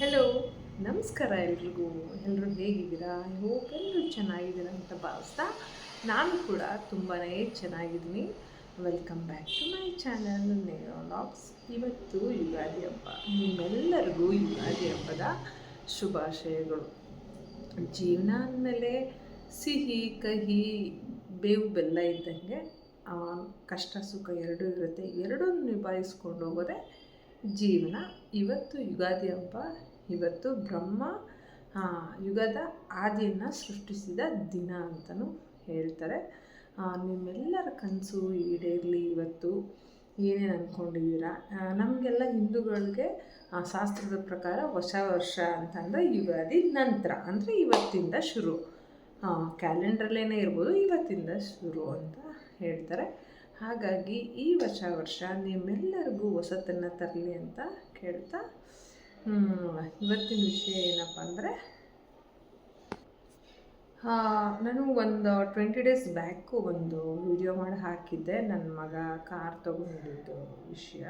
Hello, ನಮಸ್ಕಾರ ಎಲ್ರಿಗೂ. ಎಲ್ಲರೂ ಹೇಗಿದ್ದೀರಾ? ಐ ಹೋಪ್ ಎಲ್ಲರೂ ಚೆನ್ನಾಗಿದ್ದೀರಾ ಅಂತ ಭಾವಿಸ್ತಾ ನಾನು ಕೂಡ ತುಂಬಾ ಚೆನ್ನಾಗಿದ್ದೀನಿ. Welcome back to my channel Nero vlogs. ಇವತ್ತು ಯುಗಾದಿ ಹಬ್ಬ. ನಿಮ್ಮೆಲ್ಲರಿಗೂ ಯುಗಾದಿ ಹಬ್ಬದ ಶುಭಾಶಯಗಳು. ಜೀವನ ಅಂದಮೇಲೆ ಸಿಹಿ ಕಹಿ ಬೇವು ಬೆಲ್ಲ ಇದ್ದಂಗೆ ಕಷ್ಟ ಸುಖ ಎರಡೂ ಇರುತ್ತೆ. ಎರಡೂ ನಿಭಾಯಿಸ್ಕೊಂಡು ಹೋಗೋದೇ ಜೀವನ. ಇವತ್ತು ಯುಗಾದಿ ಹಬ್ಬ. ಇವತ್ತು ಬ್ರಹ್ಮ ಯುಗದ ಆದಿಯನ್ನು ಸೃಷ್ಟಿಸಿದ ದಿನ ಅಂತಲೂ ಹೇಳ್ತಾರೆ. ನಿಮ್ಮೆಲ್ಲರ ಕನಸು ಈಡೇರಲಿ. ಇವತ್ತು ಏನೇನು ಅಂದ್ಕೊಂಡಿದ್ದೀರಾ? ನಮಗೆಲ್ಲ ಹಿಂದೂಗಳಿಗೆ ಶಾಸ್ತ್ರದ ಪ್ರಕಾರ ಹೊಸ ವರ್ಷ ಅಂತಂದರೆ ಯುಗಾದಿ ನಂತರ, ಅಂದರೆ ಇವತ್ತಿಂದ ಶುರು. ಕ್ಯಾಲೆಂಡ್ರಲ್ಲೇನೇ ಇರ್ಬೋದು, ಇವತ್ತಿಂದ ಶುರು ಅಂತ ಹೇಳ್ತಾರೆ. ಹಾಗಾಗಿ ಈ ಹೊಸ ವರ್ಷ ನಿಮ್ಮೆಲ್ಲರಿಗೂ ಹೊಸತನ್ನು ತರಲಿ ಅಂತ ಕೇಳ್ತಾ, ಇವತ್ತಿನ ವಿಷಯ ಏನಪ್ಪ ಅಂದರೆ, ನಾನು ಒಂದು 20 ಡೇಸ್ ಬ್ಯಾಕು ಒಂದು ವಿಡಿಯೋ ಮಾಡಿ ಹಾಕಿದ್ದೆ. ನನ್ನ ಮಗ ಕಾರ್ ತೊಗೊಂಡಿದ್ದು ವಿಷಯ.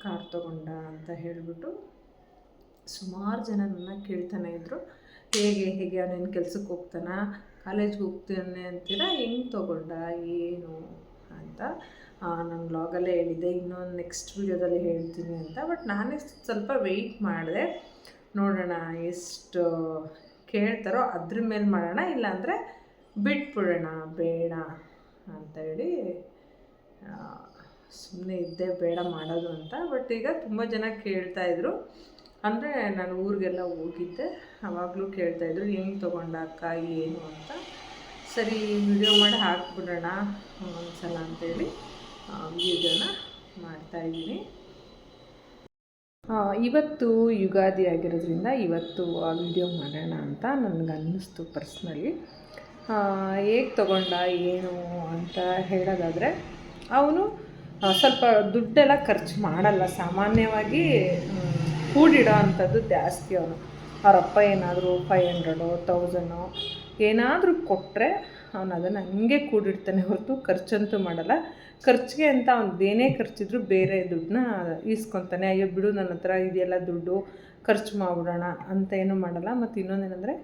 ಕಾರ್ ತೊಗೊಂಡ ಅಂತ ಹೇಳಿಬಿಟ್ಟು ಸುಮಾರು ಜನ ನನ್ನ ಕೇಳ್ತಾನೆ ಇದ್ದರು, ಹೇಗೆ ಅವನೇನು ಕೆಲ್ಸಕ್ಕೆ ಹೋಗ್ತಾನ, ಕಾಲೇಜ್ಗೆ ಹೋಗ್ತಾನೆ ಅಂತೀರಾ, ಹೆಂಗೆ ತೊಗೊಂಡ, ಏನು ಅಂತ. ನಾನು ಬ್ಲಾಗಲ್ಲೇ ಹೇಳಿದ್ದೆ, ಇನ್ನೊಂದು ನೆಕ್ಸ್ಟ್ ವೀಡಿಯೋದಲ್ಲಿ ಹೇಳ್ತೀನಿ ಅಂತ. ಬಟ್ ನಾನೇ ಸ್ವಲ್ಪ ವೆಯ್ಟ್ ಮಾಡಿದೆ, ನೋಡೋಣ ಎಷ್ಟು ಕೇಳ್ತಾರೋ ಅದ್ರ ಮೇಲೆ ಮಾಡೋಣ, ಇಲ್ಲಾಂದರೆ ಬಿಟ್ಬಿಡೋಣ, ಬೇಡ ಅಂತೇಳಿ ಸುಮ್ಮನೆ ಇದ್ದೆ, ಬೇಡ ಮಾಡೋದು ಅಂತ. ಬಟ್ ಈಗ ತುಂಬ ಜನ ಕೇಳ್ತಾಯಿದ್ರು. ಅಂದರೆ ನಾನು ಊರಿಗೆಲ್ಲ ಹೋಗಿದ್ದೆ, ಆವಾಗಲೂ ಕೇಳ್ತಾಯಿದ್ರು ಹೆಂಗೆ ತೊಗೊಂಡ ಅಕ್ಕ, ಏನು ಅಂತ. ಸರಿ, ವಿಡಿಯೋ ಮಾಡಿ ಹಾಕ್ಬಿಡೋಣ ಒಂದ್ಸಲ ಅಂತೇಳಿ ವಿಡಿಯೋನ ಮಾಡ್ತಾಯಿದ್ದೀನಿ. ಇವತ್ತು ಯುಗಾದಿ ಆಗಿರೋದ್ರಿಂದ ಇವತ್ತು ಆ ವಿಡಿಯೋ ಮಾಡೋಣ ಅಂತ ನನಗನ್ನಿಸ್ತು ಪರ್ಸ್ನಲಿ. ಹೇಗೆ ತೊಗೊಂಡ ಏನು ಅಂತ ಹೇಳೋದಾದರೆ, ಅವನು ಸ್ವಲ್ಪ ದುಡ್ಡೆಲ್ಲ ಖರ್ಚು ಮಾಡಲ್ಲ. ಸಾಮಾನ್ಯವಾಗಿ ಕೂಡಿಡೋ ಅಂಥದ್ದು ಜಾಸ್ತಿ. ಅವರಪ್ಪ ಏನಾದರೂ 500 1000 ಏನಾದರೂ ಕೊಟ್ಟರೆ ಅವನು ಅದನ್ನು ಹಂಗೆ ಕೂಡಿಡ್ತಾನೆ ಹೊರತು ಖರ್ಚಂತೂ ಮಾಡಲ್ಲ. ಖರ್ಚಿಗೆ ಅಂತ ಏನೇ ಖರ್ಚಿದ್ರು ಬೇರೆ ದುಡ್ಡನ್ನ ಈಸ್ಕೊತಾನೆ. ಅಯ್ಯೋ ಬಿಡು, ನನ್ನ ಹತ್ರ ಇದೆಲ್ಲ ದುಡ್ಡು, ಖರ್ಚು ಮಾಡಿಬಿಡೋಣ ಅಂತ ಏನೂ ಮಾಡಲ್ಲ. ಮತ್ತು ಇನ್ನೊಂದೇನೆಂದರೆ,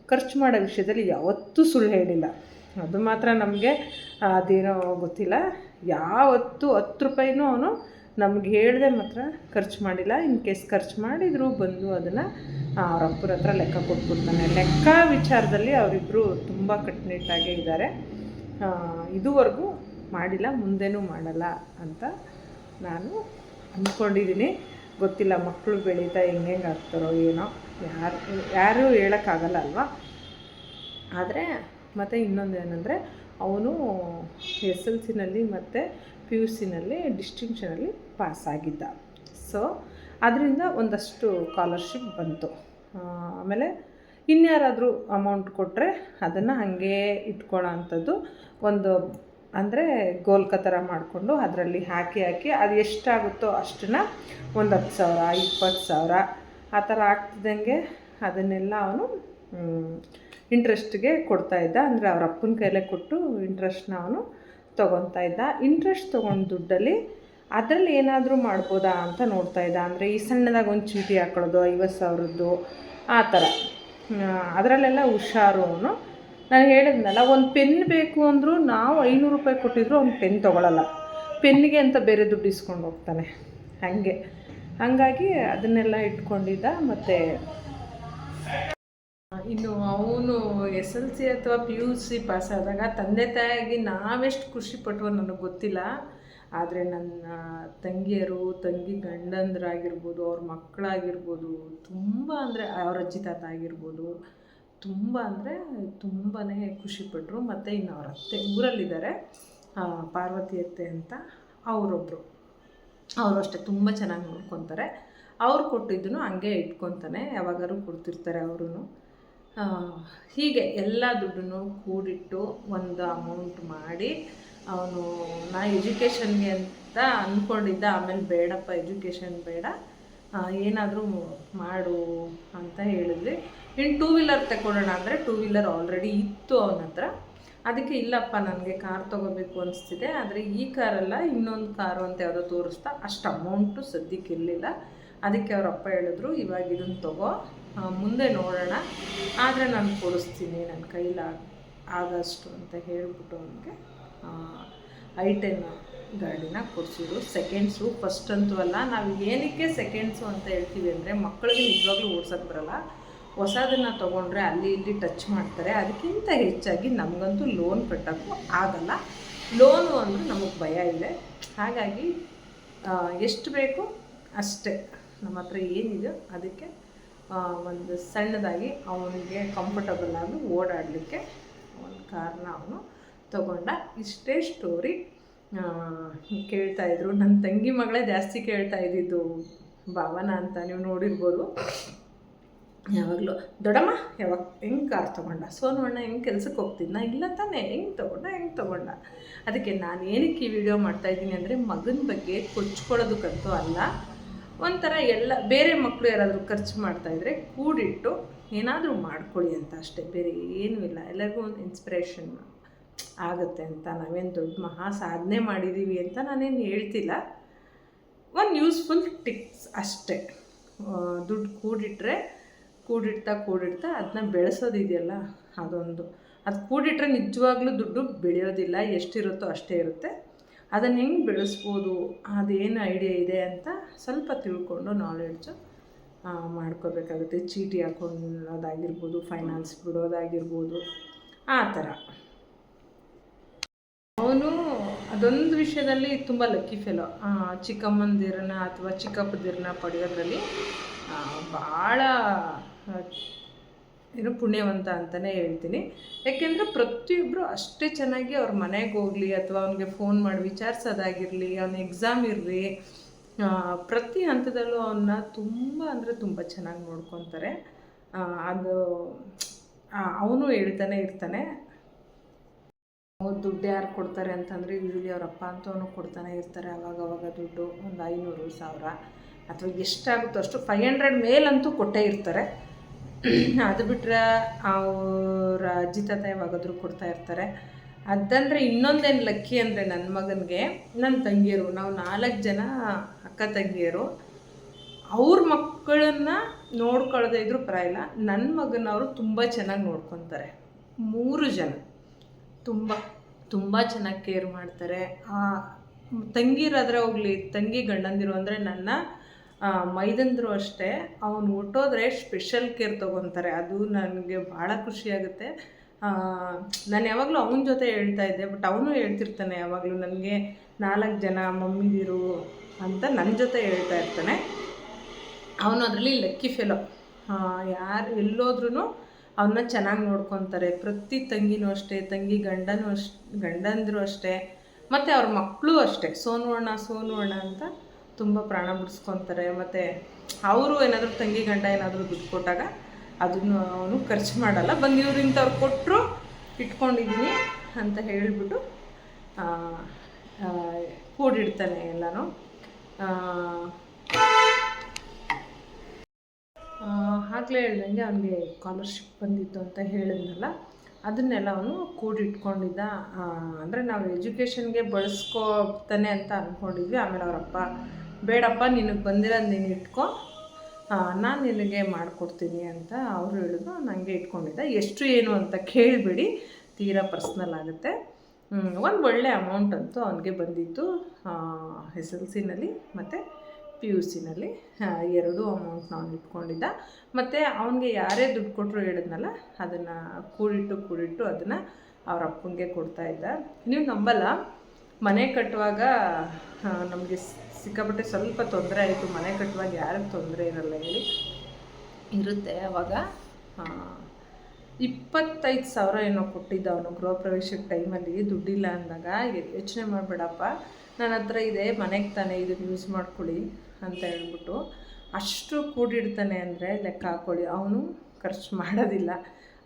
ಖರ್ಚು ಮಾಡೋ ವಿಷಯದಲ್ಲಿ ಯಾವತ್ತೂ ಸುಳ್ಳು ಹೇಳಿಲ್ಲ. ಅದು ಮಾತ್ರ ನಮಗೆ ಅದೇನೋ ಗೊತ್ತಿಲ್ಲ. ಯಾವತ್ತೂ 10 ರೂಪಾಯಿನೂ ಅವನು ನಮ್ಗೆ ಹೇಳಿದೆ ಮಾತ್ರ ಖರ್ಚು ಮಾಡಿಲ್ಲ. ಇನ್ ಕೇಸ್ ಖರ್ಚು ಮಾಡಿದರೂ ಬಂದು ಅದನ್ನು ಅವರಪ್ಪರ ಹತ್ರ ಲೆಕ್ಕ ಕೊಟ್ಬಿಡ್ತಾನೆ. ಲೆಕ್ಕ ವಿಚಾರದಲ್ಲಿ ಅವರಿಬ್ಬರು ತುಂಬ ಕಟ್ಟುನಿಟ್ಟಾಗೇ ಇದ್ದಾರೆ. ಇದುವರೆಗೂ ಮಾಡಿಲ್ಲ, ಮುಂದೆನೂ ಮಾಡಲ್ಲ ಅಂತ ನಾನು ಅಂದ್ಕೊಂಡಿದ್ದೀನಿ. ಗೊತ್ತಿಲ್ಲ, ಮಕ್ಕಳು ಬೆಳೀತಾ ಹೆಂಗೆ ಆಗ್ತಾರೋ ಏನೋ, ಯಾರೂ ಹೇಳೋಕ್ಕಾಗಲ್ಲ ಅಲ್ವಾ. ಆದರೆ ಮತ್ತು ಇನ್ನೊಂದು ಏನಂದರೆ, ಅವನು SLCನಲ್ಲಿ ಮತ್ತು PUCನಲ್ಲಿ ಡಿಸ್ಟಿಂಕ್ಷನಲ್ಲಿ ಪಾಸಾಗಿದ್ದ. ಸೊ ಅದರಿಂದ ಒಂದಷ್ಟು ಸ್ಕಾಲರ್ಶಿಪ್ ಬಂತು. ಆಮೇಲೆ ಇನ್ಯಾರಾದರೂ ಅಮೌಂಟ್ ಕೊಟ್ಟರೆ ಅದನ್ನು ಹಾಗೇ ಇಟ್ಕೊಳ್ಳೋ ಅಂಥದ್ದು ಒಂದು, ಅಂದರೆ ಗೋಲ್ಕ ಥರ ಮಾಡಿಕೊಂಡು ಅದರಲ್ಲಿ ಹಾಕಿ ಅದು ಎಷ್ಟಾಗುತ್ತೋ ಅಷ್ಟನ್ನು, ಒಂದು 10,000 20,000 ಆ ಥರ ಆಗ್ತಿದ್ದಂಗೆ ಅದನ್ನೆಲ್ಲ ಅವನು ಇಂಟ್ರೆಸ್ಟ್ಗೆ ಕೊಡ್ತಾಯಿದ್ದ. ಅಂದರೆ ಅವ್ರ ಅಪ್ಪನ ಕೈಲೇ ಕೊಟ್ಟು ಇಂಟ್ರೆಸ್ಟ್ನ ಅವನು ತೊಗೊತಾ ಇದ್ದ. ಇಂಟ್ರೆಸ್ಟ್ ತೊಗೊಂಡು ದುಡ್ಡಲ್ಲಿ ಅದರಲ್ಲಿ ಏನಾದರೂ ಮಾಡ್ಬೋದಾ ಅಂತ ನೋಡ್ತಾಯಿದ್ದ. ಅಂದರೆ ಈ ಸಣ್ಣದಾಗಿ ಒಂದು ಚೀಟಿ ಹಾಕೊಳ್ಳೋದು 50,000ದ್ದು ಆ ಥರ, ಅದರಲ್ಲೆಲ್ಲ ಹುಷಾರು ಅವನು. ನಾನು ಹೇಳಿದ್ನಲ್ಲ, ಒಂದು ಪೆನ್ ಬೇಕು ಅಂದರೂ ನಾವು 500 ರೂಪಾಯಿ ಕೊಟ್ಟಿದ್ರು ಅವ್ನು ಪೆನ್ ತೊಗೊಳ್ಳಲ್ಲ. ಪೆನ್ನಿಗೆ ಅಂತ ಬೇರೆ ದುಡ್ಡು ಇಸ್ಕೊಂಡು ಹೋಗ್ತಾನೆ. ಹಾಗಾಗಿ ಅದನ್ನೆಲ್ಲ ಇಟ್ಕೊಂಡಿದ್ದ. ಮತ್ತು ಇನ್ನು ಅವನು SLC ಅಥವಾ PUC ಪಾಸಾದಾಗ ತಂದೆ ತಾಯಿಯಾಗಿ ನಾವೆಷ್ಟು ಖುಷಿಪಟ್ಟವೋ ನನಗೆ ಗೊತ್ತಿಲ್ಲ. ಆದರೆ ನನ್ನ ತಂಗಿ ಗಂಡಂದ್ರಾಗಿರ್ಬೋದು, ಅವ್ರ ಮಕ್ಕಳಾಗಿರ್ಬೋದು, ತುಂಬ ಅಂದರೆ ಅವ್ರ ಅಜ್ಜಿ ತಾತ ಆಗಿರ್ಬೋದು, ತುಂಬ ಅಂದರೆ ತುಂಬಾ ಖುಷಿಪಟ್ಟರು. ಮತ್ತು ಇನ್ನು ಅವ್ರ ಅತ್ತೆ ಊರಲ್ಲಿದ್ದಾರೆ, ಪಾರ್ವತಿ ಅತ್ತೆ ಅಂತ, ಅವರೊಬ್ಬರು, ಅವರು ಅಷ್ಟೇ ತುಂಬ ಚೆನ್ನಾಗಿ ನೋಡ್ಕೊತಾರೆ. ಅವ್ರು ಕೊಟ್ಟಿದ್ದನ್ನು ಹಂಗೆ ಇಟ್ಕೊತಾನೆ, ಯಾವಾಗಾದ್ರೂ ಕೊಡ್ತಿರ್ತಾರೆ ಅವರು. ಹೀಗೆ ಎಲ್ಲ ದುಡ್ಡನ್ನು ಕೂಡಿಟ್ಟು ಒಂದು ಅಮೌಂಟ್ ಮಾಡಿ ಅವನು, ನಾ ಎಜುಕೇಷನ್ಗೆ ಅಂತ ಅಂದ್ಕೊಂಡಿದ್ದ. ಆಮೇಲೆ ಬೇಡಪ್ಪ, ಎಜುಕೇಷನ್ ಬೇಡ, ಏನಾದರೂ ಮಾಡು ಅಂತ ಹೇಳಿದ್ವಿ. ಇನ್ನು 2 ವೀಲರ್ ತಗೊಳ್ಳೋಣ ಅಂದರೆ 2 ವೀಲರ್ ಆಲ್ರೆಡಿ ಇತ್ತು ಅವನ ಹತ್ರ. ಅದಕ್ಕೆ ಇಲ್ಲಪ್ಪ, ನನಗೆ ಕಾರ್ ತೊಗೋಬೇಕು ಅನಿಸ್ತಿದೆ, ಆದರೆ ಈ ಕಾರಲ್ಲ ಇನ್ನೊಂದು ಕಾರು ಅಂತ ಯಾವುದೋ ತೋರಿಸ್ತಾ. ಅಷ್ಟು ಅಮೌಂಟು ಸದ್ಯಕ್ಕೆ ಇರಲಿಲ್ಲ. ಅದಕ್ಕೆ ಅವ್ರ ಅಪ್ಪ ಹೇಳಿದ್ರು, ಇವಾಗ ಇದನ್ನು ತಗೋ, ಮುಂದೆ ನೋಡೋಣ, ಆದರೆ ನಾನು ಕೊಡಿಸ್ತೀನಿ ನನ್ನ ಕೈಲಿ ಆದಷ್ಟು ಅಂತ ಹೇಳಿಬಿಟ್ಟು ಅವನಿಗೆ I10 ಗಾಡಿನ ಕೊಡಿಸಿದ್ರು. ಸೆಕೆಂಡ್ಸು, ಫಸ್ಟ್ ಅಂತೂ ಅಲ್ಲ. ನಾವು ಏನಕ್ಕೆ ಸೆಕೆಂಡ್ಸು ಅಂತ ಹೇಳ್ತೀವಿ ಅಂದರೆ, ಮಕ್ಕಳಿಗೆ ನಿಜವಾಗ್ಲೂ ಓಡ್ಸೋಕ್ಕೆ ಬರೋಲ್ಲ. ಹೊಸದನ್ನು ತೊಗೊಂಡ್ರೆ ಅಲ್ಲಿ ಇಲ್ಲಿ ಟಚ್ ಮಾಡ್ತಾರೆ. ಅದಕ್ಕಿಂತ ಹೆಚ್ಚಾಗಿ ನಮಗಂತೂ ಲೋನ್ ಕಟ್ಟೋಕ್ಕೂ ಆಗಲ್ಲ. ಲೋನು ಅಂದರೆ ನಮಗೆ ಭಯ ಇದೆ. ಹಾಗಾಗಿ ಎಷ್ಟು ಬೇಕು ಅಷ್ಟೇ ನಮ್ಮ ಹತ್ರ ಏನಿದೆ ಅದಕ್ಕೆ ಒಂದು ಸಣ್ಣದಾಗಿ ಅವನಿಗೆ ಕಂಫರ್ಟಬಲ್ ಆಗಿ ಓಡಾಡಲಿಕ್ಕೆ ಒಂದು ಕಾರ್ನ ಅವನು ತಗೊಂಡ. ಇಷ್ಟೇ ಸ್ಟೋರಿ. ಕೇಳ್ತಾಯಿದ್ರು, ನನ್ನ ತಂಗಿ ಮಗಳೇ ಜಾಸ್ತಿ ಕೇಳ್ತಾ ಇದ್ದಿದ್ದು ಭಾವನ ಅಂತ, ನೀವು ನೋಡಿರ್ಬೋದು. ಯಾವಾಗಲೂ ದೊಡ್ಡಮ್ಮ ಯಾವಾಗ ಹೆಂಗೆ ಕಾರ್ ತೊಗೊಂಡ, ಸೋನು ಅಣ್ಣ ಹೆಂಗೆ ಕೆಲ್ಸಕ್ಕೆ ಹೋಗ್ತಿದ್ದ, ಇಲ್ಲ ತಾನೇ, ಹೆಂಗೆ ತೊಗೊಂಡ. ಅದಕ್ಕೆ ನಾನು ಏನಕ್ಕೆ ಈ ವಿಡಿಯೋ ಮಾಡ್ತಾಯಿದ್ದೀನಿ ಅಂದರೆ, ಮಗನ ಬಗ್ಗೆ ಕೊಚ್ಕೊಳ್ಳೋದಕ್ಕಂತೂ ಅಲ್ಲ. ಒಂಥರ ಎಲ್ಲ ಬೇರೆ ಮಕ್ಕಳು ಯಾರಾದರೂ ಖರ್ಚು ಮಾಡ್ತಾಯಿದ್ರೆ ಕೂಡಿಟ್ಟು ಏನಾದರೂ ಮಾಡ್ಕೊಳ್ಳಿ ಅಂತ ಅಷ್ಟೇ, ಬೇರೆ ಏನೂ ಇಲ್ಲ. ಎಲ್ಲರಿಗೂ ಒಂದು ಇನ್ಸ್ಪಿರೇಷನ್ ಆಗುತ್ತೆ ಅಂತ. ನಾವೇನು ದೊಡ್ಡ ಮಹಾ ಸಾಧನೆ ಮಾಡಿದ್ದೀವಿ ಅಂತ ನಾನೇನು ಹೇಳ್ತಿಲ್ಲ. ಒಂದು ಯೂಸ್ಫುಲ್ ಟಿಪ್ಸ್ ಅಷ್ಟೇ. ದುಡ್ಡು ಕೂಡಿಡ್ತಾ ಅದನ್ನ ಬೆಳೆಸೋದಿದೆಯಲ್ಲ, ಅದು ಕೂಡಿಟ್ರೆ ನಿಜವಾಗ್ಲೂ ದುಡ್ಡು ಬೆಳೆಯೋದಿಲ್ಲ. ಎಷ್ಟಿರುತ್ತೋ ಅಷ್ಟೇ ಇರುತ್ತೆ. ಅದನ್ನು ಹೆಂಗೆ ಬೆಳೆಸ್ಬೋದು, ಅದೇನು ಐಡಿಯಾ ಇದೆ ಅಂತ ಸ್ವಲ್ಪ ತಿಳ್ಕೊಂಡು ನಾಲೆಡ್ಜು ಮಾಡ್ಕೋಬೇಕಾಗುತ್ತೆ. ಚೀಟಿ ಹಾಕೊಳ್ಳೋದಾಗಿರ್ಬೋದು, ಫೈನಾನ್ಸ್ ಬಿಡೋದಾಗಿರ್ಬೋದು, ಆ ಥರ. ಅವನು ಅದೊಂದು ವಿಷಯದಲ್ಲಿ ತುಂಬ ಲಕ್ಕಿ ಫೆಲೋ. ಚಿಕ್ಕಮ್ಮಂದಿರನ್ನ ಅಥವಾ ಚಿಕ್ಕಪ್ಪದಿರನ್ನ ಪಡೆಯೋದ್ರಲ್ಲಿ ಭಾಳ ಪುಣ್ಯವಂತ ಅಂತಲೇ ಹೇಳ್ತೀನಿ. ಯಾಕೆಂದರೆ ಪ್ರತಿಯೊಬ್ಬರು ಅಷ್ಟೇ ಚೆನ್ನಾಗಿ ಅವ್ರ ಮನೆಗೆ ಹೋಗಲಿ ಅಥವಾ ಅವನಿಗೆ ಫೋನ್ ಮಾಡಿ ವಿಚಾರಿಸೋದಾಗಿರಲಿ, ಅವನ ಎಕ್ಸಾಮ್ ಇರಲಿ, ಪ್ರತಿ ಹಂತದಲ್ಲೂ ಅವನ್ನ ತುಂಬ ಅಂದರೆ ತುಂಬ ಚೆನ್ನಾಗಿ ನೋಡ್ಕೊತಾರೆ. ಅದು ಅವನು ಹೇಳ್ತಾನೆ ಇರ್ತಾನೆ. ದುಡ್ಡು ಯಾರು ಕೊಡ್ತಾರೆ ಅಂತಂದರೆ ಯೂಶಲಿ ಅವ್ರ ಅಪ್ಪ ಅಂತವನು ಕೊಡ್ತಾನೆ ಇರ್ತಾರೆ. ಅವಾಗವಾಗ ದುಡ್ಡು ಒಂದು 500, 1000 ಅಥವಾ ಎಷ್ಟಾಗುತ್ತೋ ಅಷ್ಟು 500 ಮೇಲಂತೂ ಕೊಟ್ಟೇ ಇರ್ತಾರೆ. ಅದು ಬಿಟ್ಟರೆ ಅವರ ಅಜ್ಜಿ ತಾತ ಯಾವಾಗಾದರೂ ಕೊಡ್ತಾ ಇರ್ತಾರೆ. ಅದಂದರೆ ಇನ್ನೊಂದೇನು ಲಕ್ಕಿ ಅಂದರೆ, ನನ್ನ ಮಗನಿಗೆ ನನ್ನ ತಂಗಿಯರು, ನಾವು 4 ಜನ ಅಕ್ಕ ತಂಗಿಯರು, ಅವ್ರ ಮಕ್ಕಳನ್ನು ನೋಡ್ಕೊಳ್ಳೋದೇ ಇದ್ರೂ ಪರವಾಗಿಲ್ಲ, ನನ್ನ ಮಗನವರು ತುಂಬ ಚೆನ್ನಾಗಿ ನೋಡ್ಕೊತಾರೆ. 3 ಜನ ತುಂಬ ಚೆನ್ನಾಗಿ ಕೇರ್ ಮಾಡ್ತಾರೆ. ತಂಗಿರಾದರೆ ಹೋಗಲಿ, ತಂಗಿ ಗಂಡಂದಿರು ಅಂದರೆ ನನ್ನ ಮೈದಂದರು ಅಷ್ಟೇ, ಅವನು ಹುಟ್ಟೋದ್ರೆ ಸ್ಪೆಷಲ್ ಕೇರ್ ತೊಗೊತಾರೆ. ಅದು ನನಗೆ ಭಾಳ ಖುಷಿಯಾಗುತ್ತೆ. ನಾನು ಯಾವಾಗಲೂ ಅವನ ಜೊತೆ ಹೇಳ್ತಾ ಇದ್ದೆ, ಬಟ್ ಅವನು ಹೇಳ್ತಿರ್ತಾನೆ ಯಾವಾಗಲೂ ನನಗೆ 4 ಜನ ಮಮ್ಮಿದಿರು ಅಂತ ನನ್ನ ಜೊತೆ ಹೇಳ್ತಾ ಇರ್ತಾನೆ. ಅವನು ಅದರಲ್ಲಿ ಲಕ್ಕಿ ಫೆಲೋ. ಯಾರು ಎಲ್ಲೋದ್ರೂ ಅವನ್ನ ಚೆನ್ನಾಗಿ ನೋಡ್ಕೊತಾರೆ. ಪ್ರತಿ ತಂಗಿನೂ ಅಷ್ಟೇ, ತಂಗಿ ಗಂಡಂದರು ಅಷ್ಟೇ, ಮತ್ತು ಅವ್ರ ಮಕ್ಕಳು ಅಷ್ಟೇ. ಸೋನು ಅಣ್ಣ ಅಂತ ತುಂಬ ಪ್ರಾಣ ಬಿಡಿಸ್ಕೊತಾರೆ. ಮತ್ತು ಅವರು ಏನಾದರೂ ತಂಗಿ ಗಂಡ ಏನಾದರೂ ದುಡ್ಡು ಕೊಟ್ಟಾಗ ಅದನ್ನು ಅವನು ಖರ್ಚು ಮಾಡಲ್ಲ. ಬಂದು ಇವ್ರು ಇಂಥವ್ರು ಕೊಟ್ಟರು ಇಟ್ಕೊಂಡಿದ್ದೀನಿ ಅಂತ ಹೇಳಿಬಿಟ್ಟು ಕೂಡಿಡ್ತಾನೆ ಎಲ್ಲನೂ. ಆಗಲೇ ಹೇಳ್ದಂಗೆ ಅವನಿಗೆ ಸ್ಕಾಲರ್ಶಿಪ್ ಬಂದಿತ್ತು ಅಂತ ಹೇಳಿದ್ನಲ್ಲ, ಅದನ್ನೆಲ್ಲ ಅವನು ಕೂಡಿಟ್ಕೊಂಡಿದ್ದ. ಅಂದರೆ ನಾವು ಎಜುಕೇಷನ್ಗೆ ಬಳಸ್ಕೋತಾನೆ ಅಂತ ಅಂದ್ಕೊಂಡಿದ್ವಿ. ಆಮೇಲೆ ಅವರಪ್ಪ, ಬೇಡಪ್ಪ ನಿನಗೆ ಬಂದಿರೋದು ನೀನು ಇಟ್ಕೊ, ನಾನು ನಿನಗೆ ಮಾಡಿಕೊಡ್ತೀನಿ ಅಂತ ಅವರು ಹೇಳಿದ್ರು. ನನಗೆ ಇಟ್ಕೊಂಡಿದ್ದ. ಎಷ್ಟು ಏನು ಅಂತ ಕೇಳಿಬಿಡಿ, ತೀರಾ ಪರ್ಸ್ನಲ್ ಆಗುತ್ತೆ. ಒಂದು ಒಳ್ಳೆ ಅಮೌಂಟ್ ಅಂತೂ ಅವನಿಗೆ ಬಂದಿತ್ತು. SLCನಲ್ಲಿ ಮತ್ತು PUCನಲ್ಲಿ 2 ಅಮೌಂಟ್ ನಾವು ಇಟ್ಕೊಂಡಿದ್ದ. ಮತ್ತು ಅವನಿಗೆ ಯಾರೇ ದುಡ್ಡು ಕೊಟ್ಟರು ಹೇಳಿದ್ನಲ್ಲ, ಅದನ್ನು ಕೂಡಿಟ್ಟು ಅದನ್ನು ಅವ್ರ ಅಪ್ಪನಿಗೆ ಕೊಡ್ತಾಯಿದ್ದ. ನೀವು ನಂಬಲ್ಲ, ಮನೆ ಕಟ್ಟುವಾಗ ನಮಗೆ ಸಿಕ್ಕಾಪಟ್ಟೆ ಸ್ವಲ್ಪ ತೊಂದರೆ ಆಯಿತು. ಮನೆ ಕಟ್ಟುವಾಗ ಯಾರಿಗೆ ತೊಂದರೆ ಇರಲ್ಲ ಹೇಳಿ, ಇರುತ್ತೆ. ಅವಾಗ 25,000 ಏನೋ ಕೊಟ್ಟಿದ್ದ ಅವನು ಗೃಹ ಪ್ರವೇಶಕ್ಕೆ ಟೈಮಲ್ಲಿ. ದುಡ್ಡಿಲ್ಲ ಅಂದಾಗ, ಯೋಚನೆ ಮಾಡಬೇಡಪ್ಪ, ನನ್ನ ಹತ್ರ ಇದೆ, ಮನೆಗೆ ತಾನೇ, ಇದನ್ನು ಯೂಸ್ ಮಾಡ್ಕೊಳ್ಳಿ ಅಂತ ಹೇಳ್ಬಿಟ್ಟು ಅಷ್ಟು ಕೂಡಿಡ್ತಾನೆ. ಅಂದರೆ ಲೆಕ್ಕ ಹಾಕ್ಕೊಳ್ಳಿ, ಅವನು ಖರ್ಚು ಮಾಡೋದಿಲ್ಲ.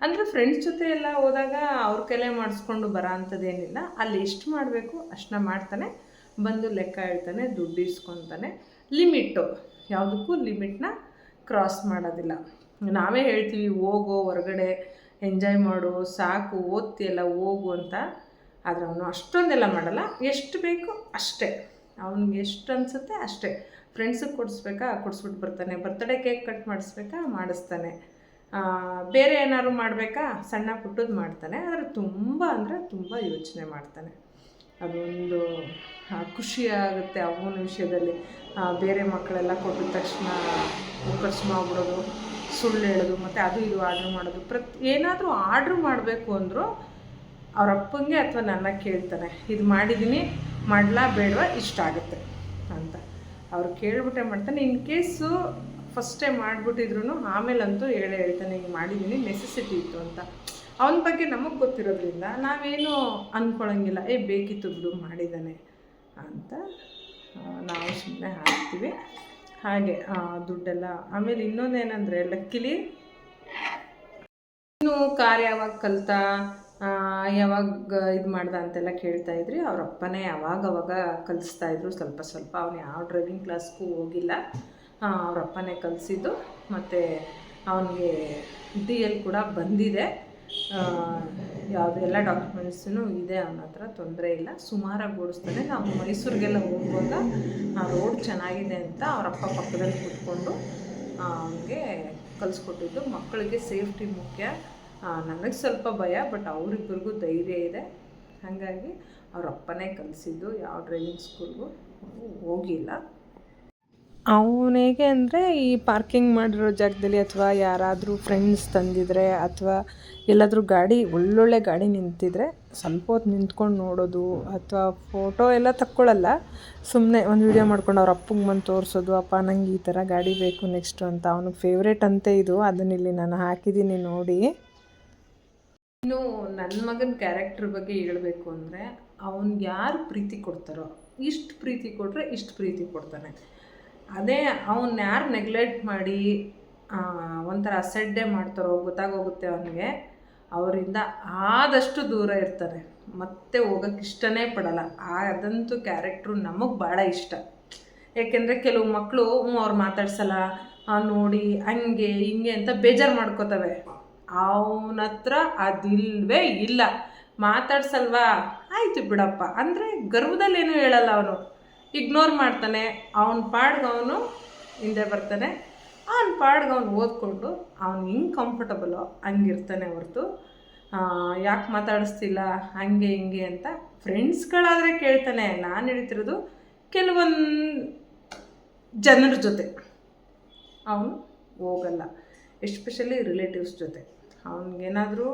ಅಂದರೆ ಫ್ರೆಂಡ್ಸ್ ಜೊತೆ ಎಲ್ಲ ಹೋದಾಗ ಅವ್ರ ಕೈಲೇ ಮಾಡಿಸ್ಕೊಂಡು ಬರೋ ಅಂಥದ್ದೇನಿಲ್ಲ. ಅಲ್ಲಿ ಎಷ್ಟು ಮಾಡಬೇಕು ಅಷ್ಟನ್ನ ಮಾಡ್ತಾನೆ, ಬಂದು ಲೆಕ್ಕ ಹೇಳ್ತಾನೆ, ದುಡ್ಡು ಇಸ್ಕೊತಾನೆ. ಲಿಮಿಟ್ಟು, ಯಾವುದಕ್ಕೂ ಲಿಮಿಟ್ನ ಕ್ರಾಸ್ ಮಾಡೋದಿಲ್ಲ. ನಾವೇ ಹೇಳ್ತೀವಿ ಹೋಗೋ, ಹೊರಗಡೆ ಎಂಜಾಯ್ ಮಾಡು, ಸಾಕು, ಓದ್ತಿಯಲ್ಲ ಹೋಗು ಅಂತ. ಆದರೆ ಅವನು ಅಷ್ಟೊಂದೆಲ್ಲ ಮಾಡಲ್ಲ. ಎಷ್ಟು ಬೇಕು ಅಷ್ಟೇ, ಅವನಿಗೆ ಎಷ್ಟು ಅನಿಸುತ್ತೆ ಅಷ್ಟೇ. ಫ್ರೆಂಡ್ಸಿಗೆ ಕೊಡಿಸ್ಬೇಕಾ ಕೊಡಿಸ್ಬಿಟ್ಟು ಬರ್ತಾನೆ, ಬರ್ತಡೇ ಕೇಕ್ ಕಟ್ ಮಾಡಿಸ್ಬೇಕಾ ಮಾಡಿಸ್ತಾನೆ, ಬೇರೆ ಏನಾದ್ರು ಮಾಡಬೇಕಾ ಸಣ್ಣ ಪುಟ್ಟದ್ದು ಮಾಡ್ತಾನೆ. ಆದರೆ ತುಂಬ ಅಂದರೆ ತುಂಬ ಯೋಚನೆ ಮಾಡ್ತಾನೆ. ಅದೊಂದು ಖುಷಿಯಾಗುತ್ತೆ ಅವನ ವಿಷಯದಲ್ಲಿ. ಬೇರೆ ಮಕ್ಕಳೆಲ್ಲ ಕೊಟ್ಟಿದ ತಕ್ಷಣ ಖರ್ಚು ಮಾಡಿಬಿಡೋದು, ಸುಳ್ಳು ಹೇಳೋದು, ಮತ್ತು ಅದು ಇದು ಆರ್ಡ್ರ್ ಮಾಡೋದು. ಏನಾದರೂ ಆರ್ಡ್ರ್ ಮಾಡಬೇಕು ಅಂದರೂ ಅವ್ರ ಅಪ್ಪಂಗೆ ಅಥವಾ ನನ್ನ ಕೇಳ್ತಾನೆ, ಇದು ಮಾಡಿದ್ದೀನಿ ಮಾಡಲಾ ಬೇಡವಾ, ಇಷ್ಟ ಆಗುತ್ತೆ ಅಂತ ಅವ್ರು ಕೇಳ್ಬಿಟ್ಟೆ ಮಾಡ್ತಾನೆ. ಇನ್ ಕೇಸು ಫಸ್ಟ್ ಟೈಮ್ ಮಾಡಿಬಿಟ್ಟಿದ್ರು ಆಮೇಲಂತೂ ಹೇಳ್ತಾನೆ, ಹಿಂಗೆ ಮಾಡಿದ್ದೀನಿ ನೆಸೆಸಿಟಿ ಇತ್ತು ಅಂತ. ಅವನ ಬಗ್ಗೆ ನಮಗೆ ಗೊತ್ತಿರೋದ್ರಿಂದ ನಾವೇನು ಅಂದ್ಕೊಳಂಗಿಲ್ಲ, ಬೇಕಿತ್ತು ಬಿಡು ಮಾಡಿದ್ದಾನೆ ಅಂತ ನಾವು ಸುಮ್ಮನೆ ಹಾಕ್ತೀವಿ. ಹಾಗೆ ದುಡ್ಡೆಲ್ಲ. ಆಮೇಲೆ ಇನ್ನೊಂದೇನೆಂದರೆ, ಲಕ್ಕಿಲಿ ಇನ್ನು ಕಾರ್ ಯಾವಾಗ ಕಲಿತಾ, ಯಾವಾಗ ಇದು ಮಾಡ್ದ ಅಂತೆಲ್ಲ ಕೇಳ್ತಾಯಿದ್ರಿ. ಅವ್ರ ಅಪ್ಪನೇ ಅವಾಗವಾಗ ಕಲಿಸ್ತಾಯಿದ್ರು ಸ್ವಲ್ಪ ಸ್ವಲ್ಪ. ಅವನು ಯಾವ ಡ್ರೈವಿಂಗ್ ಕ್ಲಾಸ್ಗೂ ಹೋಗಿಲ್ಲ, ಅವ್ರ ಅಪ್ಪನೇ ಕಲಿಸಿದ್ದು. ಮತ್ತು ಅವನಿಗೆ DL ಕೂಡ ಬಂದಿದೆ, ಯಾವುದೆಲ್ಲ ಡಾಕ್ಯುಮೆಂಟ್ಸೂ ಇದೆ ಅವನ ಹತ್ರ, ತೊಂದರೆ ಇಲ್ಲ, ಸುಮಾರಾಗಿ ಓಡಿಸ್ತಾನೆ. ನಾವು ಮೈಸೂರಿಗೆಲ್ಲ ಹೋಗುವಾಗ ರೋಡ್ ಚೆನ್ನಾಗಿದೆ ಅಂತ ಅವರಪ್ಪ ಪಕ್ಕದಲ್ಲಿ ಕೂತ್ಕೊಂಡು ಅವನಿಗೆ ಕಲಿಸ್ಕೊಟ್ಟಿದ್ದು. ಮಕ್ಕಳಿಗೆ ಸೇಫ್ಟಿ ಮುಖ್ಯ. ನನಗೆ ಸ್ವಲ್ಪ ಭಯ, ಬಟ್ ಅವರಿಬ್ಬರಿಗೂ ಧೈರ್ಯ ಇದೆ. ಹಾಗಾಗಿ ಅವ್ರ ಅಪ್ಪನೇ ಕಲಿಸಿದ್ದು, ಯಾವ ಡ್ರೈವಿಂಗ್ ಸ್ಕೂಲ್ಗೂ ಹೋಗಿಲ್ಲ. ಅವನು ಹೇಗೆ ಅಂದರೆ, ಈ ಪಾರ್ಕಿಂಗ್ ಮಾಡಿರೋ ಜಾಗದಲ್ಲಿ ಅಥವಾ ಯಾರಾದರೂ ಫ್ರೆಂಡ್ಸ್ ತಂದಿದ್ರೆ ಅಥವಾ ಎಲ್ಲಾದರೂ ಗಾಡಿ ಒಳ್ಳೊಳ್ಳೆ ಗಾಡಿ ನಿಂತಿದ್ರೆ ಸ್ವಲ್ಪ ಹೊತ್ತು ನಿಂತ್ಕೊಂಡು ನೋಡೋದು, ಅಥವಾ ಫೋಟೋ ಎಲ್ಲ ತಕ್ಕೊಳ್ಳಲ್ಲ, ಸುಮ್ಮನೆ ಒಂದು ವಿಡಿಯೋ ಮಾಡ್ಕೊಂಡು ಅವ್ರ ಅಪ್ಪಂಗೆ ಬಂದು ತೋರಿಸೋದು, ಅಪ್ಪ ನಂಗೆ ಈ ಥರ ಗಾಡಿ ಬೇಕು ನೆಕ್ಸ್ಟು ಅಂತ. ಅವನಿಗೆ ಫೇವ್ರೇಟ್ ಅಂತೆ ಇದು. ಅದನ್ನಿಲ್ಲಿ ನಾನು ಹಾಕಿದ್ದೀನಿ ನೋಡಿ. ಇನ್ನು ನನ್ನ ಮಗನ ಕ್ಯಾರೆಕ್ಟರ್ ಬಗ್ಗೆ ಹೇಳಬೇಕು ಅಂದರೆ, ಅವ್ನಿಗೆ ಯಾರು ಪ್ರೀತಿ ಕೊಡ್ತಾರೋ, ಇಷ್ಟು ಪ್ರೀತಿ ಕೊಟ್ಟರೆ ಇಷ್ಟು ಪ್ರೀತಿ ಕೊಡ್ತಾನೆ. ಅದೇ ಅವನ್ನ ಯಾರು ನೆಗ್ಲೆಕ್ಟ್ ಮಾಡಿ ಒಂಥರ ಅಸಡ್ಡೆ ಮಾಡ್ತಾರೋ ಗೊತ್ತಾಗೋಗುತ್ತೆ ಅವನಿಗೆ, ಅವರಿಂದ ಆದಷ್ಟು ದೂರ ಇರ್ತಾನೆ, ಮತ್ತೆ ಹೋಗೋಕ್ಕೆ ಇಷ್ಟನೇ ಪಡಲ್ಲ. ಅದಂತೂ ಕ್ಯಾರೆಕ್ಟ್ರು ನಮಗೆ ಭಾಳ ಇಷ್ಟ. ಏಕೆಂದರೆ ಕೆಲವು ಮಕ್ಕಳು ಅವ್ರು ಮಾತಾಡ್ಸಲ್ಲ, ನೋಡಿ ಹಂಗೆ ಹಿಂಗೆ ಅಂತ ಬೇಜಾರು ಮಾಡ್ಕೋತವೆ. ಅವನ ಹತ್ರ ಅದಿಲ್ವೇ ಇಲ್ಲ. ಮಾತಾಡ್ಸಲ್ವಾ, ಆಯಿತು ಬಿಡಪ್ಪ ಅಂದರೆ ಗರ್ವದಲ್ಲೇನೂ ಹೇಳಲ್ಲ. ಅವನು ಇಗ್ನೋರ್ ಮಾಡ್ತಾನೆ, ಅವನ ಪಾಡ್ಗೆ ಅವನು ಹಿಂದೆ ಬರ್ತಾನೆ, ಅವನ ಪಾಡ್ಗೆ ಅವನು ಓದ್ಕೊಂಡು ಅವ್ನು ಹಿಂಗೆ ಕಂಫರ್ಟಬಲೋ ಹಂಗಿರ್ತಾನೆ ಹೊರತು ಯಾಕೆ ಮಾತಾಡಿಸ್ತಿಲ್ಲ ಹಂಗೆ ಹಿಂಗೆ ಅಂತ. ಫ್ರೆಂಡ್ಸ್ಗಳಾದರೆ ಕೇಳ್ತಾನೆ. ನಾನು ಹೇಳ್ತಿರೋದು ಕೆಲವೊಂದು ಜನರ ಜೊತೆ ಅವನು ಹೋಗಲ್ಲ, ಎಸ್ಪೆಷಲಿ ರಿಲೇಟಿವ್ಸ್ ಜೊತೆ. ಅವನಿಗೇನಾದರೂ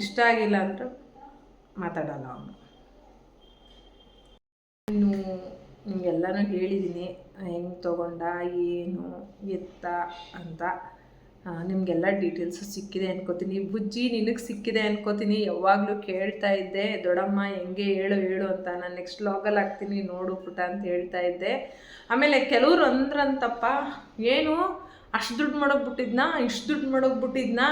ಇಷ್ಟ ಆಗಿಲ್ಲ ಅಂದರೆ ಮಾತಾಡಲ್ಲ ಅವನು. ಇನ್ನು ನಿಮಗೆಲ್ಲನೂ ಹೇಳಿದ್ದೀನಿ, ಹೆಂಗೆ ತೊಗೊಂಡ, ಏನು ಎತ್ತ ಅಂತ. ನಿಮಗೆಲ್ಲ ಡೀಟೇಲ್ಸು ಸಿಕ್ಕಿದೆ ಅನ್ಕೋತೀನಿ. ಬುಜ್ಜಿ ನಿನಗೆ ಸಿಕ್ಕಿದೆ ಅನ್ಕೋತೀನಿ. ಯಾವಾಗಲೂ ಕೇಳ್ತಾ ಇದ್ದೆ, ದೊಡ್ಡಮ್ಮ ಹೆಂಗೆ ಹೇಳು ಹೇಳು ಅಂತ. ನಾನು ನೆಕ್ಸ್ಟ್ ವ್ಲಾಗಲ್ಲಿ ಹಾಕ್ತೀನಿ ನೋಡು ಪುಟ ಅಂತ ಹೇಳ್ತಾ ಇದ್ದೆ. ಆಮೇಲೆ ಕೆಲವರು ಅಂದ್ರಂತಪ್ಪ, ಏನು ಅಷ್ಟು ದುಡ್ಡು ಮಾಡೋಗ್ಬಿಟ್ಟಿದ್ನಾ, ಇಷ್ಟು ದುಡ್ಡು ಮಾಡೋಗ್ಬಿಟ್ಟಿದ್ನಾ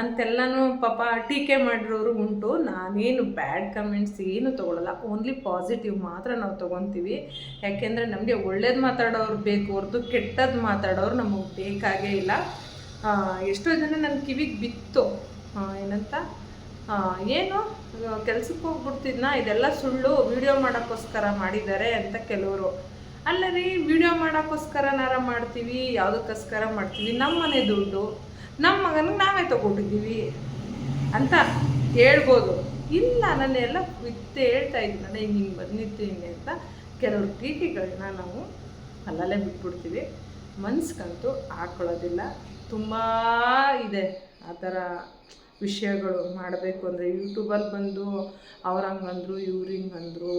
ಅಂತೆಲ್ಲನೂ ಪಾಪ ಟೀಕೆ ಮಾಡಿರೋರು ಉಂಟು. ನಾನೇನು ಬ್ಯಾಡ್ ಕಮೆಂಟ್ಸ್ ಏನು ತೊಗೊಳ್ಳಲ್ಲ, ಓನ್ಲಿ ಪಾಸಿಟಿವ್ ಮಾತ್ರ ನಾವು ತೊಗೊತೀವಿ. ಯಾಕೆಂದರೆ ನಮಗೆ ಒಳ್ಳೇದು ಮಾತಾಡೋರು ಬೇಕು ಹೊರತು ಕೆಟ್ಟದ್ದು ಮಾತಾಡೋರು ನಮಗೆ ಬೇಕಾಗೇ ಇಲ್ಲ. ಎಷ್ಟೋ ಜನ ನನ್ನ ಕಿವಿಗೆ ಬಿತ್ತು, ಏನಂತ, ಏನು ಕೆಲ್ಸಕ್ಕೆ ಹೋಗ್ಬಿಡ್ತಿದ್ನಾ, ಇದೆಲ್ಲ ಸುಳ್ಳು, ವಿಡಿಯೋ ಮಾಡೋಕ್ಕೋಸ್ಕರ ಮಾಡಿದ್ದಾರೆ ಅಂತ ಕೆಲವರು. ಅಲ್ಲ ರೀ, ವಿಡಿಯೋ ಮಾಡೋಕ್ಕೋಸ್ಕರನಾರ ಮಾಡ್ತೀವಿ, ಯಾವುದಕ್ಕೋಸ್ಕರ ಮಾಡ್ತೀವಿ, ನಮ್ಮ ಮನೆ ದುಡ್ಡು ನಮ್ಮ ಮಗನಿಗೆ ನಾವೇ ತೊಗೊಂಡಿದ್ದೀವಿ ಅಂತ ಹೇಳ್ಬೋದು. ಇಲ್ಲ, ನಾನೆಲ್ಲ ವಿತ್ತು ಹೇಳ್ತಾ ಇದ್ದೀನಿ, ಹಿಂಗೆ ಬಂದಿತ್ತು ಹಿಂಗೆ ಅಂತ. ಕೆಲವರು ಟೀಕೆಗಳನ್ನ ನಾವು ಅಲ್ಲಲ್ಲೇ ಬಿಟ್ಬಿಡ್ತೀವಿ, ಮನ್ಸ್ಗಂತೂ ಹಾಕ್ಕೊಳ್ಳೋದಿಲ್ಲ. ತುಂಬ ಇದೆ ಆ ಥರ ವಿಷಯಗಳು. ಮಾಡಬೇಕು ಅಂದರೆ ಯೂಟ್ಯೂಬಲ್ಲಿ ಬಂದು ಅವ್ರು ಹಂಗಂದ್ರು ಇವ್ರು ಹಿಂಗಂದ್ರು,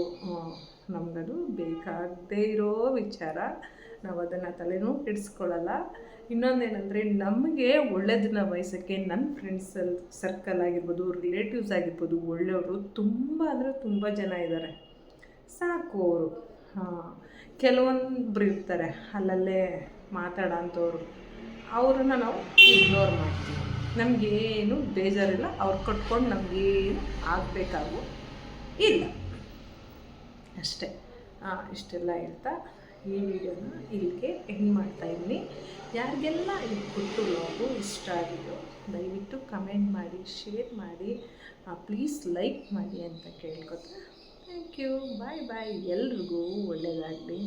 ನಮಗದು ಬೇಕಾಗದೇ ಇರೋ ವಿಚಾರ. ನಾವು ಅದನ್ನು ತಲೆನೂ ಕೆಡಿಸ್ಕೊಳ್ಳಲ್ಲ. ಇನ್ನೊಂದೇನೆಂದರೆ, ನಮಗೆ ಒಳ್ಳೆಯದನ್ನ ವಹಿಸೋಕ್ಕೆ ನನ್ನ ಫ್ರೆಂಡ್ಸ್ ಸರ್ಕಲ್ ಆಗಿರ್ಬೋದು, ರಿಲೇಟಿವ್ಸ್ ಆಗಿರ್ಬೋದು, ಒಳ್ಳೆಯವರು ತುಂಬ ಅಂದರೆ ತುಂಬ ಜನ ಇದ್ದಾರೆ. ಸಾಕು ಅವರು. ಕೆಲವೊಂದು ಇರ್ತಾರೆ ಅಲ್ಲಲ್ಲೇ ಮಾತಾಡೋಂಥವ್ರು, ಅವ್ರನ್ನ ನಾವು ಇಗ್ನೋರ್ ಮಾಡ್ತೀವಿ. ನಮಗೇನು ಬೇಜಾರಿಲ್ಲ, ಅವ್ರು ಕಟ್ಕೊಂಡು ನಮಗೇನು ಆಗಬೇಕಾಗೂ ಇಲ್ಲ ಅಷ್ಟೇ. ಇಷ್ಟೆಲ್ಲ ಹೇಳ್ತಾ ಈ ವಿಡಿಯೋನ ಇಲ್ಲಿಗೆ ಎಂಡ್ ಮಾಡ್ತಾಯಿದ್ದೀನಿ. ಯಾರಿಗೆಲ್ಲ ಈ ಪುಟ್ಟು ವ್ಲಾಗು ಇಷ್ಟ ಆಗಿದೆಯೋ ದಯವಿಟ್ಟು ಕಮೆಂಟ್ ಮಾಡಿ, ಶೇರ್ ಮಾಡಿ, ಪ್ಲೀಸ್ ಲೈಕ್ ಮಾಡಿ ಅಂತ ಕೇಳ್ಕೊತಾ ಥ್ಯಾಂಕ್ ಯು. ಬಾಯ್ ಬಾಯ್. ಎಲ್ರಿಗೂ ಒಳ್ಳೆಯದಾಗಲಿ.